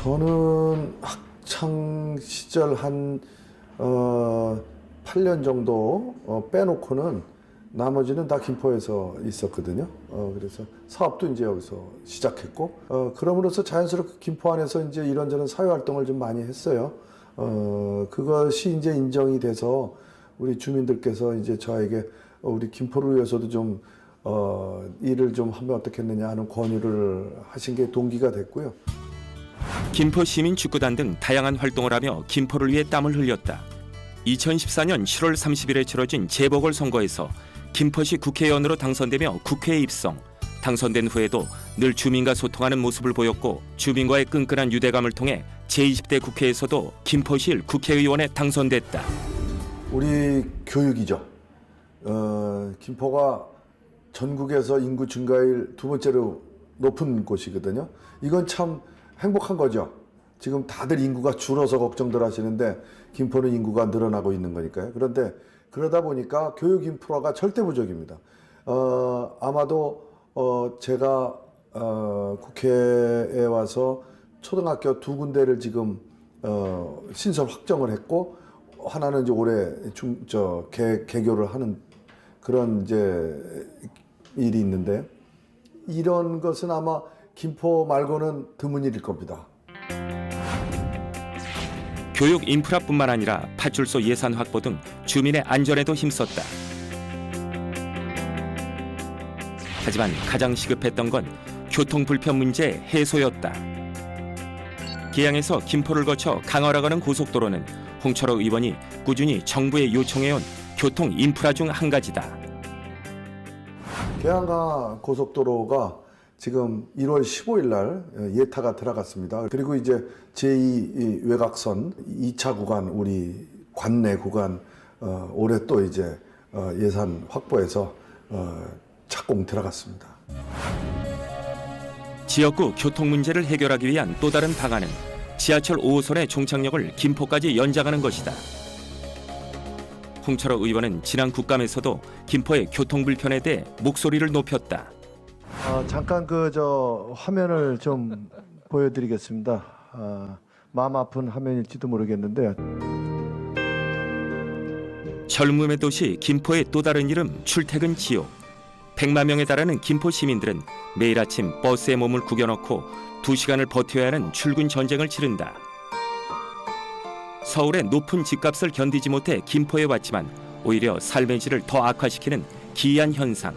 저는 학창 시절 한 8년 정도 빼놓고는 나머지는 다 김포에서 있었거든요. 그래서 사업도 이제 여기서 시작했고, 그럼으로써 자연스럽게 김포 안에서 이제 이런저런 사회활동을 좀 많이 했어요. 그것이 이제 인정이 돼서 우리 주민들께서 이제 저에게 우리 김포를 위해서도 좀 일을 좀 하면 어떻겠느냐 하는 권유를 하신 게 동기가 됐고요. 김포 시민 축구단 등 다양한 활동을 하며 김포를 위해 땀을 흘렸다. 2014년 7월 30일에 치러진 재보궐선거에서 김포시 국회의원으로 당선되며 국회에 입성. 당선된 후에도 늘 주민과 소통하는 모습을 보였고 주민과의 끈끈한 유대감을 통해 제20대 국회에서도 김포시일 국회의원에 당선됐다. 우리 교육이죠. 김포가 전국에서 인구 증가율 두 번째로 높은 곳이거든요. 이건 참 행복한 거죠. 지금 다들 인구가 줄어서 걱정들 하시는데 김포는 인구가 늘어나고 있는 거니까요. 그런데 그러다 보니까 교육 인프라가 절대 부족입니다. 아마도 제가 국회에 와서 초등학교 두 군데를 지금 신설 확정을 했고 하나는 이제 올해 개교를 하는 그런 이제 일이 있는데 이런 것은 아마 김포 말고는 드문 일일 겁니다. 교육 인프라뿐만 아니라 파출소 예산 확보 등 주민의 안전에도 힘썼다. 하지만 가장 시급했던 건 교통 불편 문제 해소였다. 계양에서 김포를 거쳐 강화로 가는 고속도로는 홍철호 의원이 꾸준히 정부에 요청해온 교통 인프라 중 한 가지다. 계양강 고속도로가 지금 1월 15일 날 예타가 들어갔습니다. 그리고 이제 제2 외곽선 2차 구간 우리 관내 구간 올해 또 이제 예산 확보해서 착공 들어갔습니다. 지역구 교통 문제를 해결하기 위한 또 다른 방안은 지하철 5호선의 종착역을 김포까지 연장하는 것이다. 홍철호 의원은 지난 국감에서도 김포의 교통 불편에 대해 목소리를 높였다. 잠깐 화면을 좀 보여드리겠습니다. 마음 아픈 화면일지도 모르겠는데 젊음의 도시 김포의 또 다른 이름 출퇴근 지옥. 100만 명에 달하는 김포 시민들은 매일 아침 버스에 몸을 구겨넣고 2시간을 버텨야 하는 출근 전쟁을 치른다. 서울의 높은 집값을 견디지 못해 김포에 왔지만 오히려 삶의 질을 더 악화시키는 기이한 현상.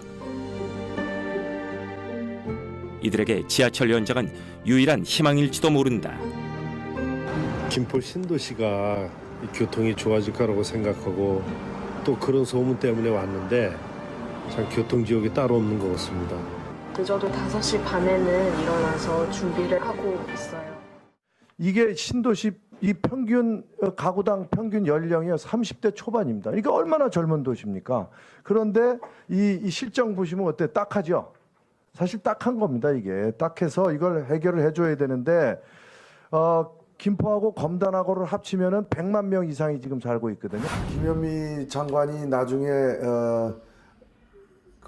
이들에게 지하철 연장은 유일한 희망일지도 모른다. 김포 신도시가 교통이 좋아질 거라고 생각하고 또 그런 소문 때문에 왔는데 참 교통지옥이 따로 없는 것 같습니다. 늦어도 5시 반에는 일어나서 준비를 하고 있어요. 이게 신도시 이 평균 가구당 평균 연령이 30대 초반입니다. 이게 얼마나 젊은 도시입니까? 그런데 이 실정 보시면 어때? 딱하죠? 사실 딱한 겁니다. 이게 딱해서 이걸 해결을 해줘야 되는데 김포하고 검단하고를 합치면은 100만 명 이상이 지금 살고 있거든요. 김현미 장관이 나중에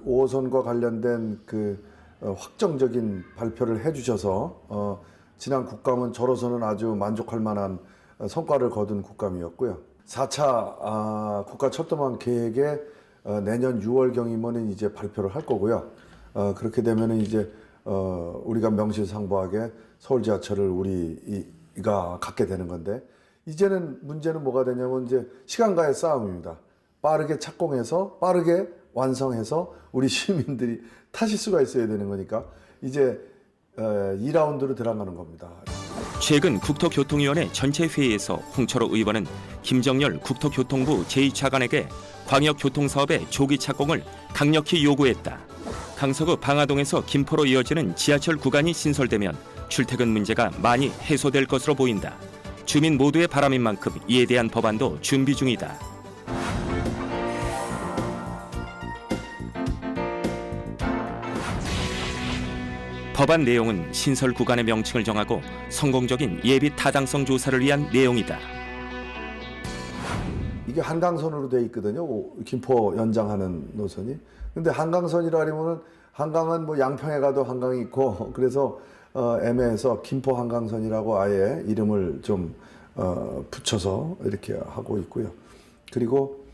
5호선과 관련된 그 확정적인 발표를 해주셔서 지난 국감은 저로서는 아주 만족할 만한 성과를 거둔 국감이었고요. 4차 국가철도망 계획에 내년 6월경이면 이제 발표를 할 거고요. 그렇게 되면은 이제 우리가 명실상부하게 서울 지하철을 우리가 갖게 되는 건데 이제는 문제는 뭐가 되냐면 이제 시간과의 싸움입니다. 빠르게 착공해서 빠르게 완성해서 우리 시민들이 타실 수가 있어야 되는 거니까 이제 2라운드로 들어가는 겁니다. 최근 국토교통위원회 전체 회의에서 홍철호 의원은 김정열 국토교통부 제2차관에게 광역교통사업의 조기 착공을 강력히 요구했다. 강서구 방화동에서 김포로 이어지는 지하철 구간이 신설되면 출퇴근 문제가 많이 해소될 것으로 보인다. 주민 모두의 바람인 만큼 이에 대한 법안도 준비 중이다. 법안 내용은 신설 구간의 명칭을 정하고 성공적인 예비 타당성 조사를 위한 내용이다. 이게 한강선으로 돼 있거든요. 김포 연장하는 노선이. 근데 한강선이라 하면은 한강은 뭐 양평에 가도 한강이 있고 그래서 애매해서 김포 한강선이라고 아예 이름을 좀 붙여서 이렇게 하고 있고요. 그리고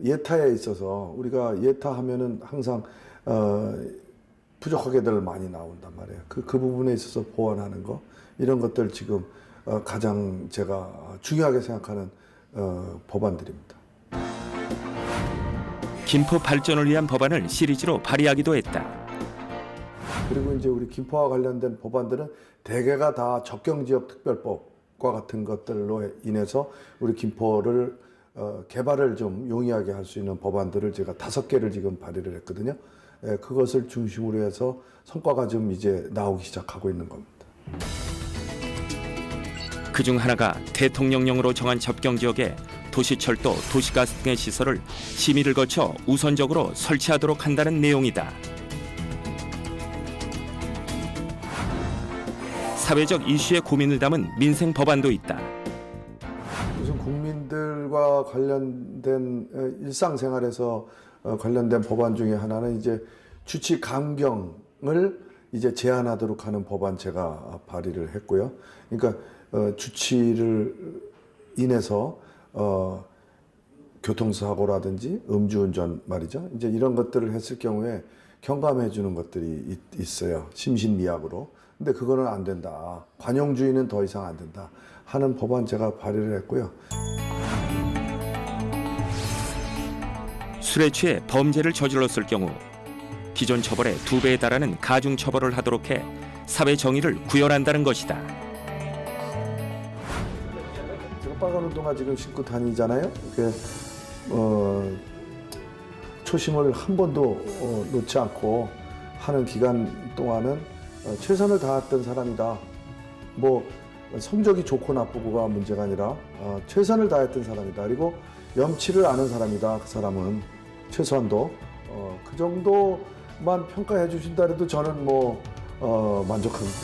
예타에 있어서 우리가 예타하면은 항상 부족하게들 많이 나온단 말이에요. 그 부분에 있어서 보완하는 거 이런 것들 지금 가장 제가 중요하게 생각하는 법안들입니다. 김포 발전을 위한 법안을 시리즈로 발의하기도 했다. 그리고 이제 우리 김포와 관련된 법안들은 대개가 다 적경지역특별법과 같은 것들로 인해서 우리 김포를 개발을 좀 용이하게 할 수 있는 법안들을 제가 5개를 지금 발의를 했거든요. 그것을 중심으로 해서 성과가 좀 이제 나오기 시작하고 있는 겁니다. 그중 하나가 대통령령으로 정한 접경지역에 도시철도, 도시가스 등의 시설을 심의를 거쳐 우선적으로 설치하도록 한다는 내용이다. 사회적 이슈에 고민을 담은 민생 법안도 있다. 우선 국민들과 관련된 일상생활에서 관련된 법안 중에 하나는 이제 주치 감경을 이제 제한하도록 하는 법안 제가 발의를 했고요. 그러니까 주치를 인해서 교통사고라든지 음주운전 말이죠. 이제 이런 것들을 했을 경우에 경감해 주는 것들이 있어요. 심신미약으로. 근데 그거는 안 된다. 관용주의는 더 이상 안 된다. 하는 법안 제가 발의를 했고요. 술에 취해 범죄를 저질렀을 경우 기존 처벌의 2배에 달하는 가중 처벌을 하도록 해 사회 정의를 구현한다는 것이다. 제가 빨간 운동화 지금 신고 다니잖아요. 초심을 한 번도 놓지 않고 하는 기간 동안은 최선을 다했던 사람이다. 뭐 성적이 좋고 나쁘고가 문제가 아니라 최선을 다했던 사람이다. 그리고 염치를 아는 사람이다. 그 사람은 최소한도 그 정도만 평가해 주신다 해도 저는 뭐 만족합니다.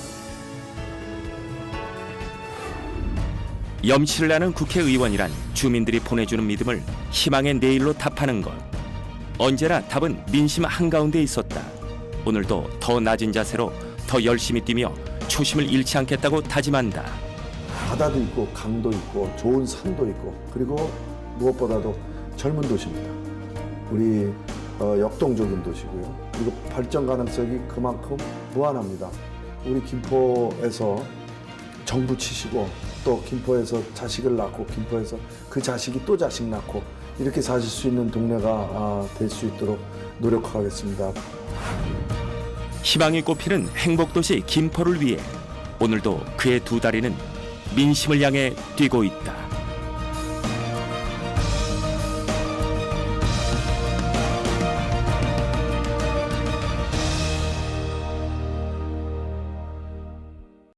염치를 아는 국회의원이란 주민들이 보내주는 믿음을 희망의 내일로 답하는 것. 언제나 답은 민심 한가운데 있었다. 오늘도 더 낮은 자세로 더 열심히 뛰며 초심을 잃지 않겠다고 다짐한다. 바다도 있고 강도 있고 좋은 산도 있고 그리고 무엇보다도 젊은 도시입니다. 우리 역동적인 도시고요. 그리고 발전 가능성이 그만큼 무한합니다. 우리 김포에서 정부 치시고 또 김포에서 자식을 낳고 김포에서 그 자식이 또 자식 낳고 이렇게 사실 수 있는 동네가 될 수 있도록 노력하겠습니다. 희망이 꽃피는 행복도시 김포를 위해 오늘도 그의 2다리는 민심을 향해 뛰고 있다.